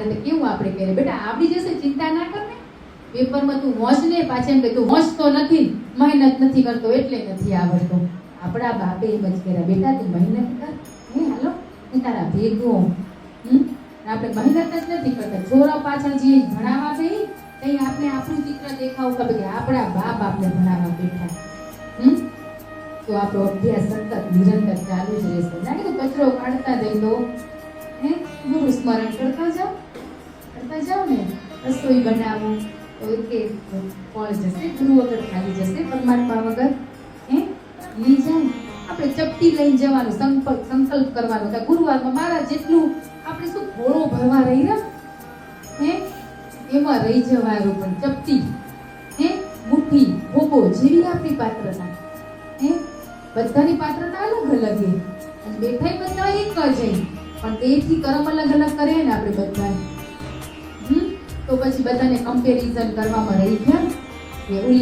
રીતે કેવું આપણે કહીએ, બેટા આવડી જશે, ચિંતા ના કર ને, પેપરમાં તું વાંચ ને, પાછા એમ કે તું વાંચતો નથી, મહેનત નથી કરતો એટલે નથી આવડતો. આપણા બાપે એમ જ કર્યા, બેટા તું મહેનત કર, હે હાલો હું તારા ભેગો. આપણે મહેનત જ નથી કરતા. છોરા પાછળ જે ભણાવવા ગઈ ત્યાં આપણે આપણું ચિત્ર દેખાવું કે આપણા બાપ આપણે ભણાવવા બેઠા. તો આપણો અભ્યાસ સતત નિરંતર ચાલુ જ રહેશે. ના કે કચરો કાઢતા જઈ તો ગુરુ સ્મરણ કરતા જાઓ ને. રસોઈ બનાવું તો કે ફળ જશે, ગુરુ વગર ખાલી જશે, પરમાત્મા વગર લઈ જાય. આપણે ચપટી લઈને જવાનું સંકલ્પ કરવાનો કે ગુરુવારમાં મારા જેટલું આપણે શું ઘોડો ભરવા રહી રહ્યા એમાં રહી જવાનું. પણ ચપટી મુઠ્ઠી ભોગો જેવી આપણી પાત્રતા, બધાની પાત્રતા અલગ અલગ છે અને બેઠાઈ બધા એક જ છે, પણ તેથી કર્મ અલગ અલગ કરે ને આપણે બધા. તો પછી બધાને કમ્પેરિઝન કરવામાં રહી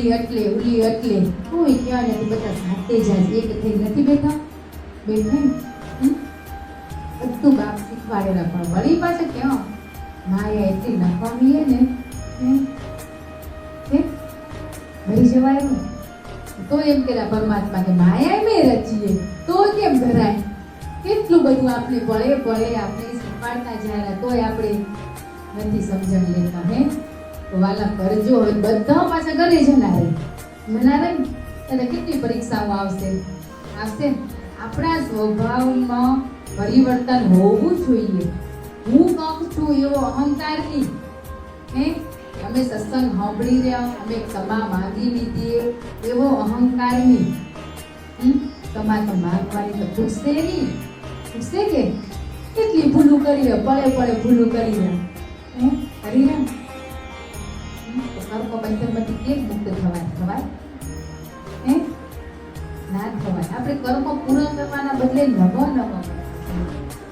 ગયા કે ઉલી એટલે કોઈ ક્યાં નથી, બધા સાથે જાય એક થઈ નથી બેઠા. બધું બાપ શીખવાડેલા, પણ વળી પાછા ક્યાં માયા એટલી નફામી ને ભરી જવાય ને. તો એમ કેલા પરમાત્મા કે માયા મેં રચીએ તો કેમ ભરાય. કેટલું બધું આપણે ભળે આપણે શીખવાડતા જાય તોય આપણે નથી સમજણ લેતા. તો વાલા કરજો, હવે બધા પાછા ઘરે જનારે ત્યારે કેટલી પરીક્ષાઓ આવશે. આપણા સ્વભાવમાં પરિવર્તન હોવું જોઈએ. હું કહું છું એવો અહંકાર નહીં, અમે સત્સંગ સાંભળી રહ્યા, અમે ક્ષમા માંગી લીધી એવો અહંકાર નહીં. ક્ષમા તો માંગવાની તો પૂછશે નહીં, પૂછશે કે કેટલી ભૂલું કરી રહ્યા, પળે ભૂલું કરી રહ્યા કરી રહ્યા. તો કર્મ બંધનમાંથી કેમ મુક્ત થવાય? ના થવાય. આપણે કર્મ પૂર્ણ કરવાના બદલે નવો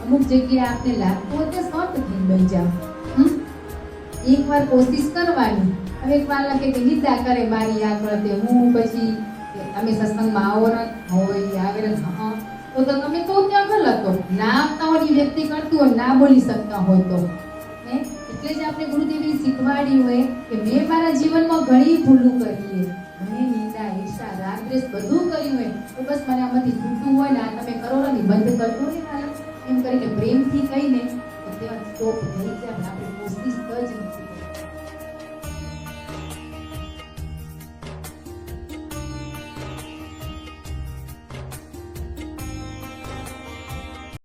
અમુક જગ્યાએ આપણે લાગતું હોય તો સ્વત થઈ બની જાવ. એકવાર કોશિશ કરવાની. હવે એક વાર લાગે કે નિંદા કરે મારી આગળ તે હું પછી તમે સત્સંગમાં આવો ન હોય આવે તો તમે તો ત્યાં ગલત હો. ના આવતા હોય વ્યક્તિ કરતું હોય, ના બોલી શકતા હોય તો એટલે જ આપણે ગુરુદેવે શીખવાડ્યું હોય કે મેં મારા જીવનમાં ઘણી ભૂલું કરી, ઘણી નિંદા ઈર્ષા રાગ દ્વેષ બધું કર્યું હોય, તો બસ મને આમાંથી છૂટવું હોય ને આ તમે કરો ને બંધ કરતો ને એમ કરીને પ્રેમથી કહીને તો ત્યાં સ્ટોપ થઈ જાય. આપણે કોશિશ જ નથી.